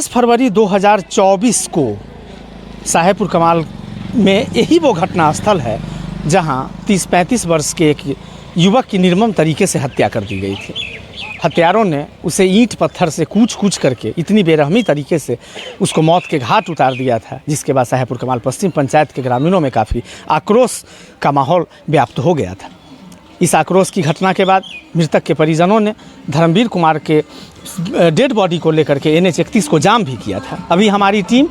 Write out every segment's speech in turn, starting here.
फरवरी 2024 को साहेबपुर कमाल में यही वो घटना स्थल है जहां 30-35 वर्ष के एक युवक की निर्मम तरीके से हत्या कर दी गई थी। हत्यारों ने उसे ईंट पत्थर से कूच करके इतनी बेरहमी तरीके से उसको मौत के घाट उतार दिया था, जिसके बाद साहेबपुर कमाल पश्चिम पंचायत के ग्रामीणों में काफ़ी आक्रोश का माहौल व्याप्त हो गया था। इस आक्रोश की घटना के बाद मृतक के परिजनों ने धर्मवीर कुमार के डेड बॉडी को लेकर के NH 31 को जाम भी किया था। अभी हमारी टीम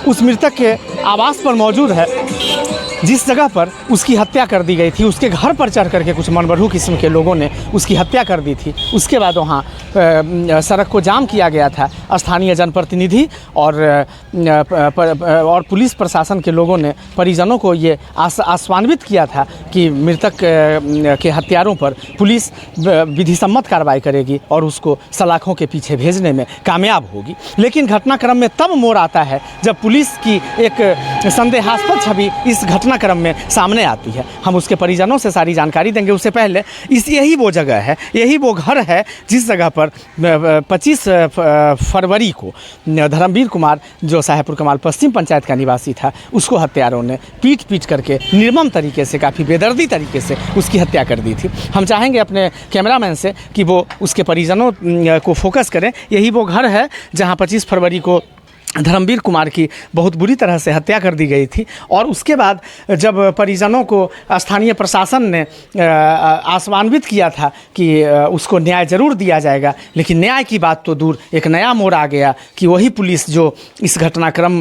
उस मृतक के आवास पर मौजूद है जिस जगह पर उसकी हत्या कर दी गई थी। उसके घर पर चढ़ करके कुछ मनबढ़ू किस्म के लोगों ने उसकी हत्या कर दी थी। उसके बाद वहाँ सड़क को जाम किया गया था। स्थानीय जनप्रतिनिधि और पुलिस प्रशासन के लोगों ने परिजनों को ये आश्वासित किया था कि मृतक के हत्यारों पर पुलिस विधिसम्मत कार्रवाई करेगी और उसको सलाखों के पीछे भेजने में कामयाब होगी। लेकिन घटनाक्रम में तब मोड़ आता है जब पुलिस की एक संदेहास्पद छवि इस घटनाक्रम में सामने आती है। हम उसके परिजनों से सारी जानकारी देंगे। उससे पहले यही वो जगह है, यही वो घर है जिस जगह पर 25 फरवरी को धर्मवीर कुमार, जो साहेबपुर कमाल पश्चिम पंचायत का निवासी था, उसको हत्यारों ने पीट करके निर्मम तरीके से, काफ़ी बेदर्दी तरीके से उसकी हत्या कर दी थी। हम चाहेंगे अपने कैमरामैन से कि वो उसके परिजनों को फोकस करें। यही वो घर है जहाँ 25 फरवरी को धर्मवीर कुमार की बहुत बुरी तरह से हत्या कर दी गई थी। और उसके बाद जब परिजनों को स्थानीय प्रशासन ने आश्वासित किया था कि उसको न्याय ज़रूर दिया जाएगा, लेकिन न्याय की बात तो दूर, एक नया मोड़ आ गया कि वही पुलिस जो इस घटनाक्रम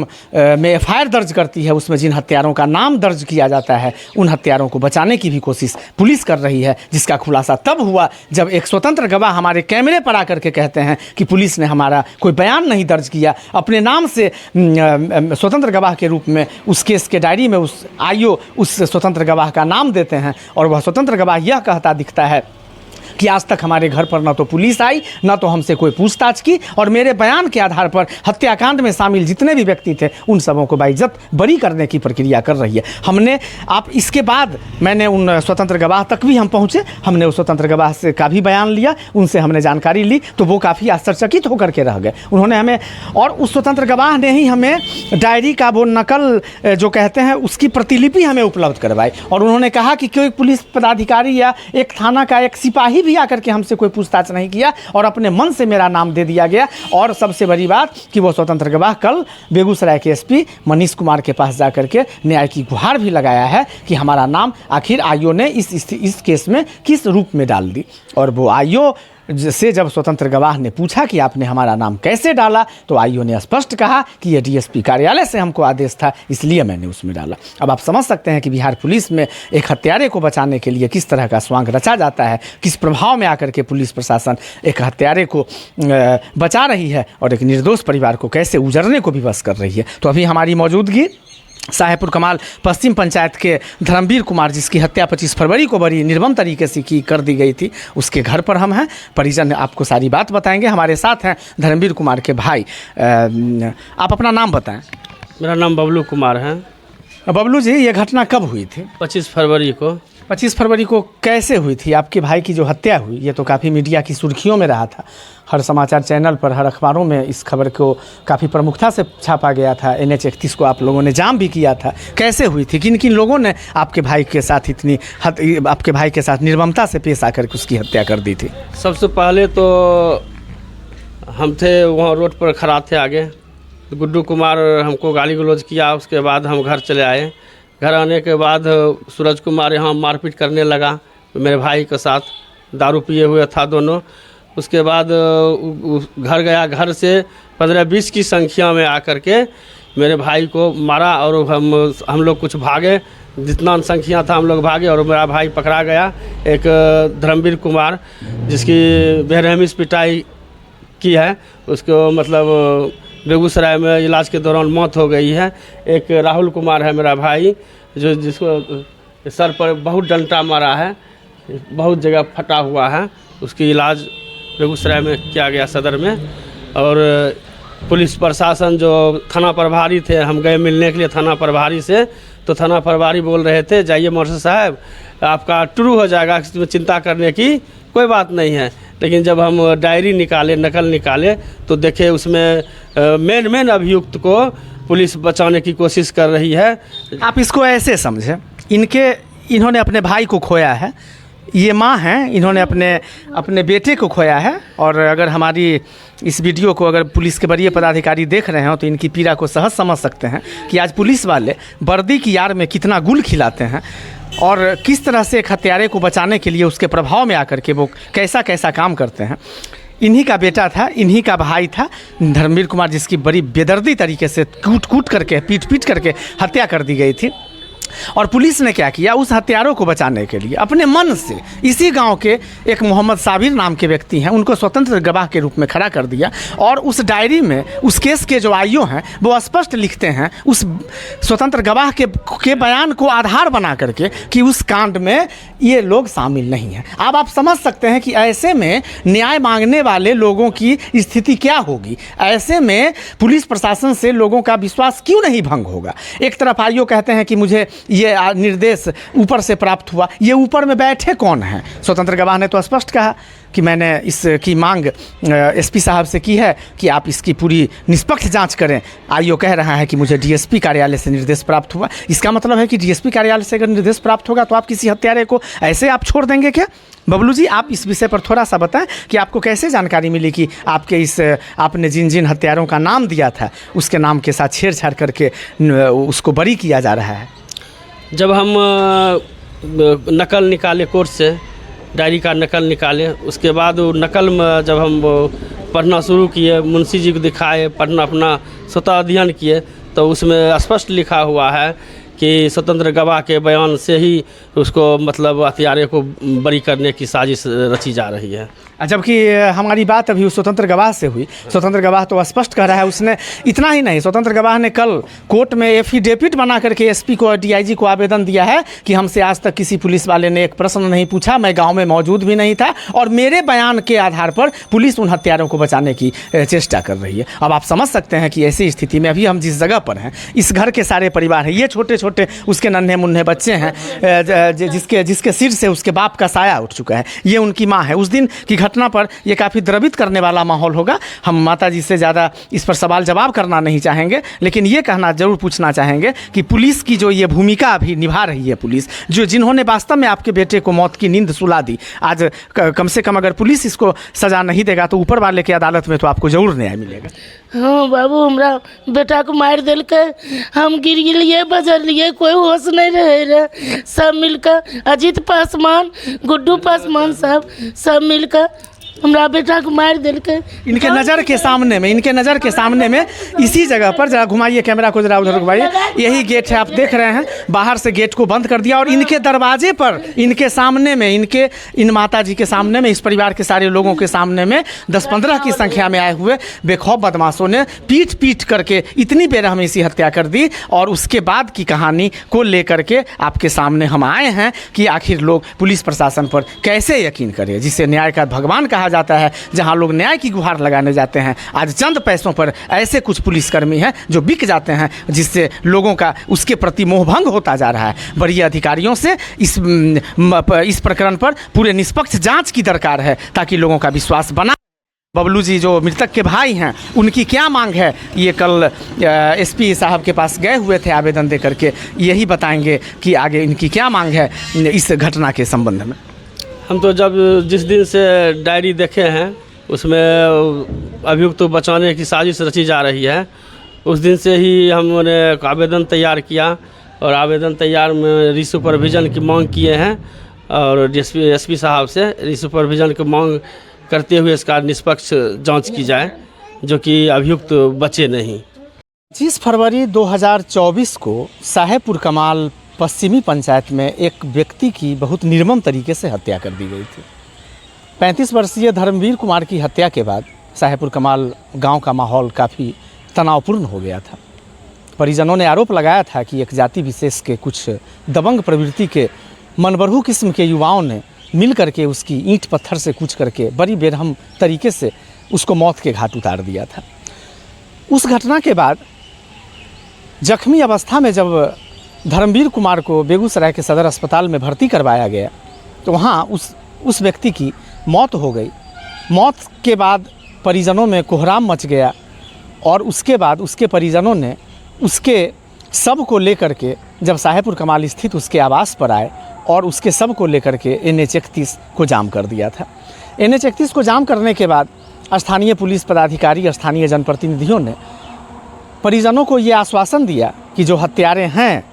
में FIR दर्ज करती है, उसमें जिन हत्यारों का नाम दर्ज किया जाता है, उन हत्यारों को बचाने की भी कोशिश पुलिस कर रही है, जिसका खुलासा तब हुआ जब एक स्वतंत्र गवाह हमारे कैमरे पर आकर के कहते हैं कि पुलिस ने हमारा कोई बयान नहीं दर्ज किया। अपने नाम से स्वतंत्र गवाह के रूप में उस केस के डायरी में उस IO उस स्वतंत्र गवाह का नाम देते हैं और वह स्वतंत्र गवाह यह कहता दिखता है कि आज तक हमारे घर पर न तो पुलिस आई, न तो हमसे कोई पूछताछ की, और मेरे बयान के आधार पर हत्याकांड में शामिल जितने भी व्यक्ति थे उन सबों को बाइज्जत बरी करने की प्रक्रिया कर रही है। हमने आप इसके बाद मैंने उन स्वतंत्र गवाह तक भी हम पहुँचे। हमने उस स्वतंत्र गवाह से का भी बयान लिया, उनसे हमने जानकारी ली, तो वो काफ़ी आश्चर्यचकित होकर के रह गए। उन्होंने हमें, और उस स्वतंत्र गवाह ने ही हमें डायरी का वो नकल जो कहते हैं उसकी प्रतिलिपि हमें उपलब्ध करवाई। और उन्होंने कहा कि कोई पुलिस पदाधिकारी या एक थाना का एक सिपाही भी आकर के हमसे कोई पूछताछ नहीं किया और अपने मन से मेरा नाम दे दिया गया। और सबसे बड़ी बात कि वो स्वतंत्र गवाह कल बेगूसराय के SP मनीष कुमार के पास जाकर के न्याय की गुहार भी लगाया है कि हमारा नाम आखिर IO ने इस केस में किस रूप में डाल दी। और वो IO से जब स्वतंत्र गवाह ने पूछा कि आपने हमारा नाम कैसे डाला, तो IO ने स्पष्ट कहा कि ये DSP कार्यालय से हमको आदेश था, इसलिए मैंने उसमें डाला। अब आप समझ सकते हैं कि बिहार पुलिस में एक हत्यारे को बचाने के लिए किस तरह का स्वांग रचा जाता है, किस प्रभाव में आकर के पुलिस प्रशासन एक हत्यारे को बचा रही है और एक निर्दोष परिवार को कैसे उजड़ने को विवश कर रही है। तो अभी हमारी मौजूदगी साहेबपुर कमाल पश्चिम पंचायत के धर्मवीर कुमार, जिसकी हत्या 25 फरवरी को बड़ी निर्मम तरीके से कर दी गई थी, उसके घर पर हम हैं। परिजन आपको सारी बात बताएंगे। हमारे साथ हैं धर्मवीर कुमार के भाई। आप अपना नाम बताएं। मेरा नाम बबलू कुमार है। बबलू जी, ये घटना कब हुई थी? 25 फरवरी को। 25 फरवरी को कैसे हुई थी? आपके भाई की जो हत्या हुई, ये तो काफ़ी मीडिया की सुर्खियों में रहा था। हर समाचार चैनल पर, हर अखबारों में इस खबर को काफ़ी प्रमुखता से छापा गया था। NH 31 को आप लोगों ने जाम भी किया था। कैसे हुई थी? किन किन लोगों ने आपके भाई के साथ आपके भाई के साथ निर्ममता से पेश आकर के उसकी हत्या कर दी थी? सबसे पहले तो हम थे वहाँ रोड पर खड़ा थे आगे, गुड्डू कुमार हमको गाली गलौज किया। उसके बाद हम घर चले आए। घर आने के बाद सूरज कुमार यहाँ मारपीट करने लगा मेरे भाई के साथ, दारू पिए हुए था दोनों। उसके बाद घर गया, घर से 15-20 की संख्या में आकर के मेरे भाई को मारा और हम लोग कुछ भागे, जितना संख्या था हम लोग भागे और मेरा भाई पकड़ा गया। एक धर्मवीर कुमार जिसकी बेरहमी से पिटाई की है, उसको मतलब बेगूसराय में इलाज के दौरान मौत हो गई है। एक राहुल कुमार है मेरा भाई, जिसको सर पर बहुत डंटा मारा है, बहुत जगह फटा हुआ है। उसकी इलाज बेगूसराय में किया गया सदर में। और पुलिस प्रशासन जो थाना प्रभारी थे, हम गए मिलने के लिए थाना प्रभारी से, तो थाना प्रभारी बोल रहे थे जाइए मास्टर साहब आपका ट्रू हो जाएगा, इसमें चिंता करने की कोई बात नहीं है। लेकिन जब हम डायरी निकाले, नकल निकाले, तो देखे उसमें मेन अभियुक्त को पुलिस बचाने की कोशिश कर रही है। आप इसको ऐसे समझें, इन्होंने अपने भाई को खोया है, ये माँ हैं, इन्होंने अपने बेटे को खोया है। और अगर हमारी इस वीडियो को अगर पुलिस के वरीय पदाधिकारी देख रहे हो तो इनकी पीड़ा को सहज समझ सकते हैं कि आज पुलिस वाले वर्दी की आड़ में कितना गुल खिलाते हैं और किस तरह से एक हत्यारे को बचाने के लिए उसके प्रभाव में आकर के वो कैसा कैसा काम करते हैं। इन्हीं का बेटा था, इन्हीं का भाई था धर्मवीर कुमार, जिसकी बड़ी बेदर्दी तरीके से कूट करके पीट करके हत्या कर दी गई थी। और पुलिस ने क्या किया, उस हत्यारों को बचाने के लिए अपने मन से इसी गांव के एक मोहम्मद साबिर नाम के व्यक्ति हैं, उनको स्वतंत्र गवाह के रूप में खड़ा कर दिया। और उस डायरी में उस केस के जो आईओ हैं वो स्पष्ट लिखते हैं उस स्वतंत्र गवाह के बयान को आधार बना करके कि उस कांड में ये लोग शामिल नहीं हैं। अब आप समझ सकते हैं कि ऐसे में न्याय मांगने वाले लोगों की स्थिति क्या होगी। ऐसे में पुलिस प्रशासन से लोगों का विश्वास क्यों नहीं भंग होगा। एक तरफ आईओ कहते हैं कि मुझे ये निर्देश ऊपर से प्राप्त हुआ, ये ऊपर में बैठे कौन हैं। स्वतंत्र गवाह ने तो स्पष्ट कहा कि मैंने इसकी मांग एसपी साहब से की है कि आप इसकी पूरी निष्पक्ष जांच करें। आईओ कह रहा है कि मुझे डीएसपी कार्यालय से निर्देश प्राप्त हुआ। इसका मतलब है कि डीएसपी कार्यालय से अगर निर्देश प्राप्त होगा तो आप किसी हत्यारे को ऐसे आप छोड़ देंगे क्या। बबलू जी, आप इस विषय पर थोड़ा सा बताएं कि आपको कैसे जानकारी मिली कि आपने जिन हत्यारों का नाम दिया था उसके नाम के साथ छेड़छाड़ करके उसको बरी किया जा रहा है। जब हम नकल निकाले कोर्ट से, डायरी का नकल निकाले, उसके बाद वो नकल में जब हम पढ़ना शुरू किए, मुंशी जी को दिखाए, पढ़ना अपना स्वतः अध्ययन किए, तो उसमें स्पष्ट लिखा हुआ है कि स्वतंत्र गवाह के बयान से ही उसको मतलब हत्यारे को बरी करने की साजिश रची जा रही है। जबकि हमारी बात अभी उस स्वतंत्र गवाह से हुई। स्वतंत्र गवाह तो स्पष्ट कह रहा है, उसने इतना ही नहीं, स्वतंत्र गवाह ने कल कोर्ट में एफिडेविट बना करके एसपी को और डीआईजी को आवेदन दिया है कि हमसे आज तक किसी पुलिस वाले ने एक प्रश्न नहीं पूछा, मैं गांव में मौजूद भी नहीं था और मेरे बयान के आधार पर पुलिस उन हत्यारों को बचाने की चेष्टा कर रही है। अब आप समझ सकते हैं कि ऐसी स्थिति में अभी हम जिस जगह पर हैं, इस घर के सारे परिवार हैं, ये छोटे छोटे उसके नन्हे मुन्ने बच्चे हैं जिसके सिर से उसके बाप का साया उठ चुका है, ये उनकी माँ है। उस दिन की घटना पर यह काफ़ी द्रवित करने वाला माहौल होगा। हम माता जी से ज़्यादा इस पर सवाल जवाब करना नहीं चाहेंगे, लेकिन ये कहना जरूर पूछना चाहेंगे कि पुलिस की जो ये भूमिका अभी निभा रही है, पुलिस जिन्होंने वास्तव में आपके बेटे को मौत की नींद सुला दी, आज कम से कम अगर पुलिस इसको सजा नहीं देगा तो ऊपर वाले की अदालत में तो आपको जरूर न्याय मिलेगा। हाँ बाबू, हमरा बेटा को मार दिल के, हम गिर लिए, बजर लिए, कोई होश नहीं रहे। सब मिलकर अजीत पासवान, गुड्डू पासवान साहब सब मिलकर हमरा बेटा को मार दिल के। इनके नज़र के सामने में इसी जगह पर, जरा घुमाइए कैमरा को, जरा उधर घुमाइए, यही गेट है, आप देख रहे हैं। बाहर से गेट को बंद कर दिया और इनके दरवाजे पर, इनके सामने में, इन माता जी के सामने में, इस परिवार के सारे लोगों के सामने में 10-15 की संख्या में आए हुए बेखौफ बदमाशों ने पीट करके इतनी बेरहमी सी हत्या कर दी। और उसके बाद की कहानी को लेकर के आपके सामने हम आए हैं कि आखिर लोग पुलिस प्रशासन पर कैसे यकीन करें, जिसे न्याय का भगवान कहा जाता है, जहां लोग न्याय की गुहार लगाने जाते हैं। आज चंद पैसों पर ऐसे कुछ पुलिसकर्मी हैं जो बिक जाते हैं, जिससे लोगों का उसके प्रति मोहभंग होता जा रहा है। वरीय अधिकारियों से इस प्रकरण पर पूरे निष्पक्ष जांच की दरकार है ताकि लोगों का विश्वास बना। बबलू जी जो मृतक के भाई हैं, उनकी क्या मांग है, ये कल एसपी साहब के पास गए हुए थे आवेदन दे करके, यही बताएंगे कि आगे इनकी क्या मांग है इस घटना के संबंध में। हम तो जिस दिन से डायरी देखे हैं उसमें अभियुक्त तो बचाने की साजिश रची जा रही है, उस दिन से ही हमने आवेदन तैयार किया और आवेदन तैयार में रिसुपरविजन की मांग किए हैं और एसपी साहब से रिसुपरविजन की मांग करते हुए इसका निष्पक्ष जांच की जाए, जो कि अभियुक्त बचे नहीं। 25 फरवरी 2024 को साहेबपुर कमाल पश्चिमी पंचायत में एक व्यक्ति की बहुत निर्मम तरीके से हत्या कर दी गई थी। 35 वर्षीय धर्मवीर कुमार की हत्या के बाद साहेबपुर कमाल गांव का माहौल काफ़ी तनावपूर्ण हो गया था। परिजनों ने आरोप लगाया था कि एक जाति विशेष के कुछ दबंग प्रवृत्ति के मनबरहू किस्म के युवाओं ने मिल करके उसकी ईंट पत्थर से कूच करके बड़ी बेरहम तरीके से उसको मौत के घाट उतार दिया था। उस घटना के बाद जख्मी अवस्था में जब धर्मवीर कुमार को बेगूसराय के सदर अस्पताल में भर्ती करवाया गया तो वहाँ उस व्यक्ति की मौत हो गई। मौत के बाद परिजनों में कोहराम मच गया और उसके बाद उसके परिजनों ने उसके शव को लेकर के जब साहेबपुर कमाल स्थित उसके आवास पर आए और उसके शव को लेकर के NH-31 को जाम कर दिया था। NH-31 को जाम करने के बाद स्थानीय पुलिस पदाधिकारी, स्थानीय जनप्रतिनिधियों ने परिजनों को ये आश्वासन दिया कि जो हत्यारे हैं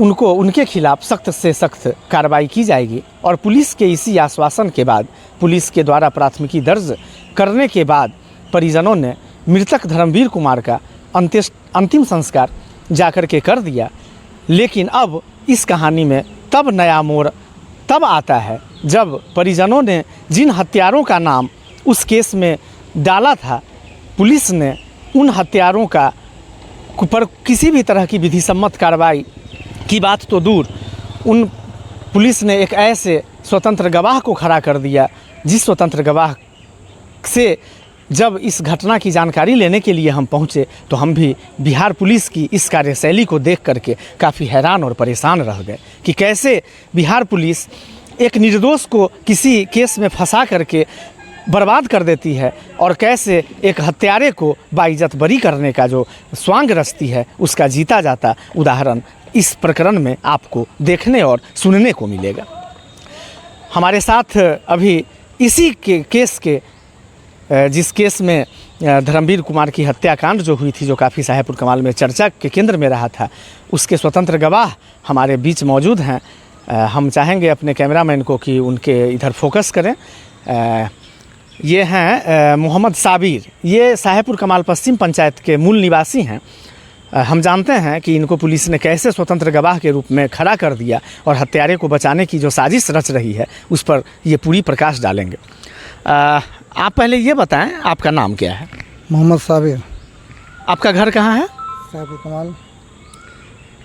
उनको उनके खिलाफ सख्त से सख्त कार्रवाई की जाएगी। और पुलिस के इसी आश्वासन के बाद पुलिस के द्वारा प्राथमिकी दर्ज करने के बाद परिजनों ने मृतक धर्मवीर कुमार का अंतिम संस्कार जाकर के कर दिया। लेकिन अब इस कहानी में तब नया मोड़ तब आता है जब परिजनों ने जिन हत्यारों का नाम उस केस में डाला था, पुलिस ने उन हत्यारों का पर किसी भी तरह की विधि सम्मत कार्रवाई की बात तो दूर, उन पुलिस ने एक ऐसे स्वतंत्र गवाह को खड़ा कर दिया जिस स्वतंत्र गवाह से जब इस घटना की जानकारी लेने के लिए हम पहुंचे तो हम भी बिहार पुलिस की इस कार्यशैली को देख करके काफ़ी हैरान और परेशान रह गए कि कैसे बिहार पुलिस एक निर्दोष को किसी केस में फंसा करके बर्बाद कर देती है और कैसे एक हत्यारे को बाइज्जत बरी करने का जो स्वांग रचती है उसका जीता जाता उदाहरण इस प्रकरण में आपको देखने और सुनने को मिलेगा। हमारे साथ अभी इसी के केस के जिस केस में धर्मवीर कुमार की हत्याकांड जो हुई थी, जो काफ़ी साहेबपुर कमाल में चर्चा के केंद्र में रहा था, उसके स्वतंत्र गवाह हमारे बीच मौजूद हैं। हम चाहेंगे अपने कैमरामैन को कि उनके इधर फोकस करें। ये हैं मोहम्मद साबिर, ये साहेबपुर कमाल पश्चिम पंचायत के मूल निवासी हैं। हम जानते हैं कि इनको पुलिस ने कैसे स्वतंत्र गवाह के रूप में खड़ा कर दिया और हत्यारे को बचाने की जो साजिश रच रही है उस पर ये पूरी प्रकाश डालेंगे। आप पहले ये बताएं, आपका नाम क्या है? मोहम्मद साबिर। आपका घर कहाँ है? साहेबपुर कमाल।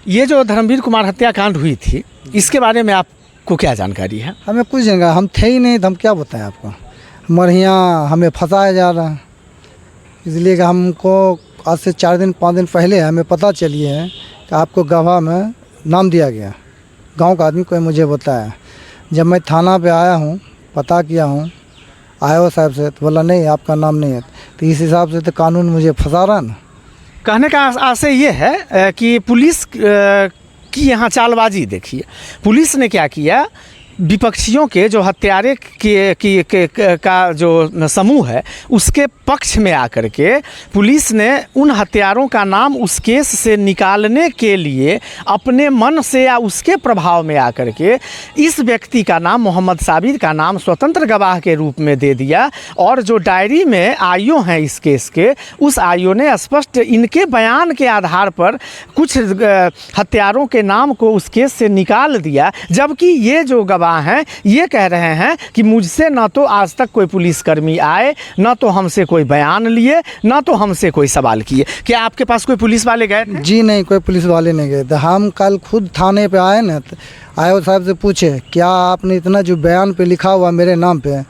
ये जो धर्मवीर कुमार हत्याकांड हुई थी, इसके बारे में आपको क्या जानकारी है? हमें कुछ जानकारी, हम थे ही नहीं तो हम क्या बताएं आपको। हमारे यहाँ हमें फंसाया जा रहा है, इसलिए कि हमको आज से 4 दिन 5 दिन पहले हमें पता चली है कि आपको गवाह में नाम दिया गया। गांव का आदमी कोई मुझे बताया। जब मैं थाना पे आया हूँ, पता किया हूँ आयो साहब से, तो बोला नहीं आपका नाम नहीं है। तो इस हिसाब से तो कानून मुझे फंसा रहा ना। कहने का आशय ये है कि पुलिस की यहाँ चालबाजी देखिए। पुलिस ने क्या किया, विपक्षियों के जो हत्यारे का जो समूह है उसके पक्ष में आकर के पुलिस ने उन हत्यारों का नाम उस केस से निकालने के लिए अपने मन से या उसके प्रभाव में आकर के इस व्यक्ति का नाम, मोहम्मद साबिर का नाम स्वतंत्र गवाह के रूप में दे दिया। और जो डायरी में आईओ हैं इस केस के, उस आईओ ने स्पष्ट इनके बयान के आधार पर कुछ हत्यारों के नाम को उस केस से निकाल दिया। जबकि ये जो गवाह हैं ये कह रहे हैं कि मुझसे ना तो आज तक कोई पुलिसकर्मी आए, ना तो हमसे कोई बयान लिए, ना तो हमसे कोई सवाल किए। क्या आपके पास कोई पुलिस वाले गए थे? जी नहीं, कोई पुलिस वाले नहीं गए थे। हम कल खुद थाने पे आए ना, आयो साहब से पूछे क्या आपने इतना जो बयान पे लिखा हुआ मेरे नाम पे,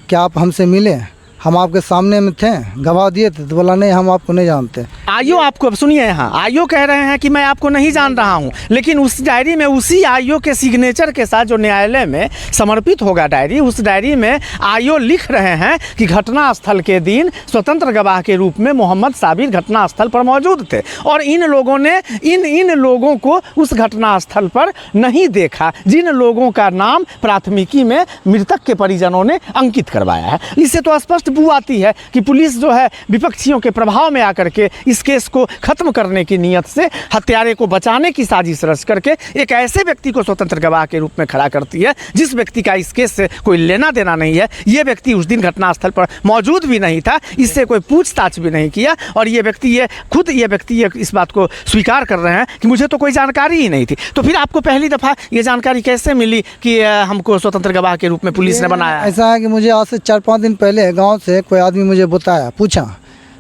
क्या आप हमसे मिले? हम आपके सामने में थे, गवाह दिए थे। तो बोला नहीं हम आपको नहीं जानते। आईओ आपको, सुनिए, यहाँ आईओ कह रहे हैं कि मैं आपको नहीं जान रहा हूँ, लेकिन उस डायरी में उसी आईओ के सिग्नेचर के साथ जो न्यायालय में समर्पित होगा डायरी, उस डायरी में आईओ लिख रहे हैं कि घटनास्थल के दिन स्वतंत्र गवाह के रूप में मोहम्मद साबिर घटनास्थल पर मौजूद थे और इन लोगों ने इन लोगों को उस घटनास्थल पर नहीं देखा जिन लोगों का नाम प्राथमिकी में मृतक के परिजनों ने अंकित करवाया है। इससे तो स्पष्ट बू आती है कि पुलिस जो है विपक्षियों के प्रभाव में आकर के इस केस को खत्म करने की नीयत से हत्यारे को बचाने की साजिश रच करके एक ऐसे व्यक्ति को स्वतंत्र गवाह के रूप में खड़ा करती है जिस व्यक्ति का इस केस से कोई लेना देना नहीं है। ये व्यक्ति उस दिन घटनास्थल पर मौजूद भी नहीं था, इससे कोई पूछताछ भी नहीं किया और ये व्यक्ति इस बात को स्वीकार कर रहे हैं कि मुझे तो कोई जानकारी ही नहीं थी। तो फिर आपको पहली दफ़ा ये जानकारी कैसे मिली कि हमको स्वतंत्र गवाह के रूप में पुलिस ने बनाया? ऐसा है कि मुझे आज से 4-5 दिन पहले गाँव से कोई आदमी मुझे बताया, पूछा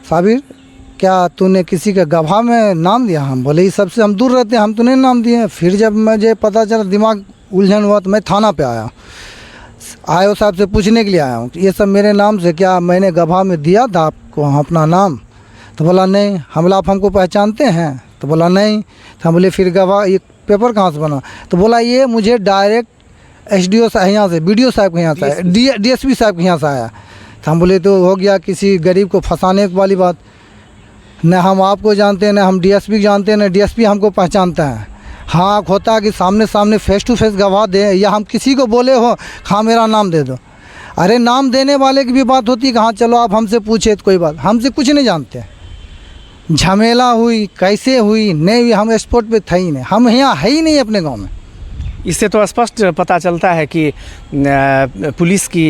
साबिर क्या तूने किसी के गवाह में नाम दिया? हम बोले इस सबसे हम दूर रहते हैं, हम तो नहीं नाम दिए। फिर जब मुझे पता चला, दिमाग उलझन हुआ, तो मैं थाना पे आया साहब से पूछने के लिए आया हूँ ये सब मेरे नाम से क्या मैंने गवाह में दिया था आपको अपना नाम? तो बोला नहीं। हम बोला आप हमको पहचानते हैं? तो बोला नहीं। तो हम बोले फिर गवाह ये पेपर कहाँ से बना? तो बोला ये मुझे डायरेक्ट SDO साहब यहाँ से, BDO साहब के यहाँ से आया, DSP साहब के यहाँ से आया। तो हम बोले तो हो गया किसी गरीब को फंसाने वाली बात। न हम आपको जानते हैं, न हम डीएसपी जानते हैं, न डीएसपी हमको पहचानता है। हाँ होता है कि सामने सामने फेस टू फेस गवाह दे, या हम किसी को बोले हो हाँ मेरा नाम दे दो। अरे नाम देने वाले की भी बात होती है कि हाँ चलो आप हमसे पूछे तो कोई बात, हमसे कुछ नहीं जानते। झमेला हुई कैसे हुई नहीं हुई, हम स्पॉट पे थे ही नहीं, हम यहाँ है ही नहीं अपने गांव में। इससे तो स्पष्ट पता चलता है कि पुलिस की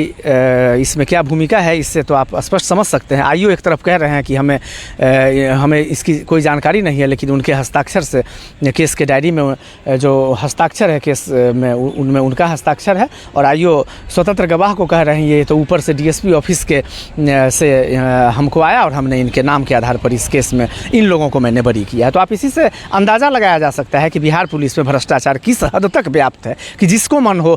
इसमें क्या भूमिका है। इससे तो आप स्पष्ट समझ सकते हैं। आईओ एक तरफ कह रहे हैं कि हमें इसकी कोई जानकारी नहीं है, लेकिन उनके हस्ताक्षर से केस के डायरी में जो हस्ताक्षर है केस में उनमें उनका हस्ताक्षर है। और आईओ स्वतंत्र गवाह को कह रहे हैं ये तो ऊपर से डीएसपी ऑफिस के से हमको आया और हमने इनके नाम के आधार पर इस केस में इन लोगों को मैंने बरी किया है। तो आप इसी से अंदाज़ा लगाया जा सकता है कि बिहार पुलिस में भ्रष्टाचार किस हद तक व्याप्त है कि जिसको मन हो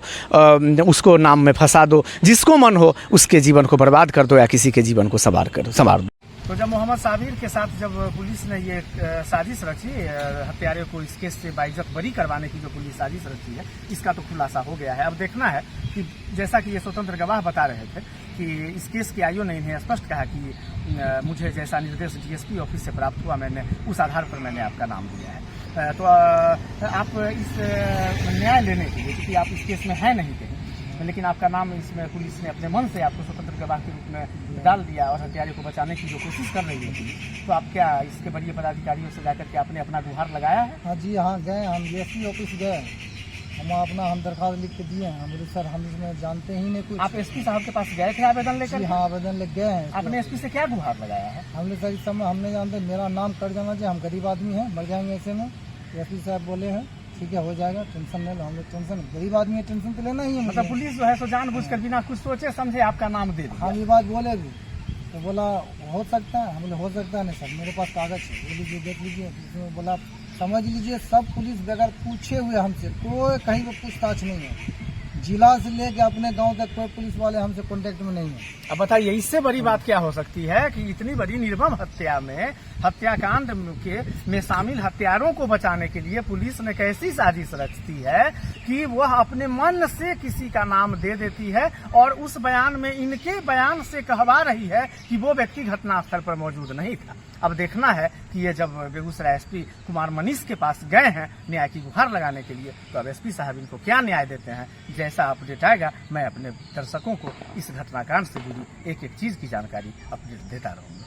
उसको नाम में फंसा दो, जिसको मन हो उसके जीवन को बर्बाद कर दो या किसी के जीवन को संवार दो। तो जब मोहम्मद साबिर के साथ जब पुलिस ने ये साजिश रची हत्यारे को इस केस से बाइज्जत बरी करवाने की जो पुलिस साजिश रची है, इसका तो खुलासा हो गया है। अब देखना है कि जैसा कि ये स्वतंत्र गवाह बता रहे थे कि इस केस के आईओ ने इन्हें स्पष्ट कहा कि मुझे जैसा निर्देश डीएसपी ऑफिस से प्राप्त हुआ मैंने उस आधार पर मैंने आपका नाम दिया है। तो आप इस न्याय लेने के लिए, क्योंकि आप इस केस में हैं नहीं कहीं, लेकिन आपका नाम इसमें पुलिस ने अपने मन से आपको स्वतंत्र गवाह के रूप में डाल दिया और हत्यारे को बचाने की जो कोशिश कर रही है पुलिस, तो आप क्या इसके वरीय पदाधिकारियों से जाकर के आपने अपना गुहार लगाया है? हाँ जी, हाँ गए, हम डीएसपी ऑफिस गए, हम दरख्वास्त लिख के दिए हैं। हम बोले सर हम इसमें जानते ही नहीं कुछ। आप एसपी साहब के पास गए थे आवेदन लेकर? हाँ आवेदन लिख गए हैं। आपने एसपी से क्या गुहार लगाया है? हमने सर इस समय हमने जानते मेरा नाम कट जाना चाहिए, हम गरीब आदमी हैं, मर जाएंगे ऐसे में। एसपी साहब बोले हैं ठीक है हो जाएगा, टेंशन नहीं लो। हम लोग टेंशन, गरीब आदमी है, टेंशन तो लेना ही है। मतलब पुलिस जो है सो जानबूझकर बिना कुछ सोचे समझे आपका नाम दे दिया। हाँ ये बात बोलेगी तो बोला हो सकता है, हम बोले हो सकता है नहीं सर मेरे पास कागज है, बोल लीजिए देख लीजिए। उसमें बोला समझ लीजिए सब पुलिस बगैर पूछे हुए हमसे, कोई कहीं पर पूछताछ नहीं है। जिला से लेके अपने गांव तक कोई पुलिस वाले हमसे कांटेक्ट में नहीं है। अब बताइए इससे बड़ी बात क्या हो सकती है कि इतनी बड़ी निर्मम हत्या में, हत्याकांड में शामिल हत्यारों को बचाने के लिए पुलिस ने कैसी साजिश रचती है कि वह अपने मन से किसी का नाम दे देती है और उस बयान में इनके बयान से कहवा रही है कि वो व्यक्ति घटनास्थल पर मौजूद नहीं था। अब देखना है कि ये जब बेगूसराय एसपी कुमार मनीष के पास गए हैं न्याय की गुहार लगाने के लिए, तो अब एसपी साहब इनको क्या न्याय देते हैं। जैसा अपडेट आएगा मैं अपने दर्शकों को इस घटनाकांड से जुड़ी एक एक चीज की जानकारी अपडेट देता रहूंगा।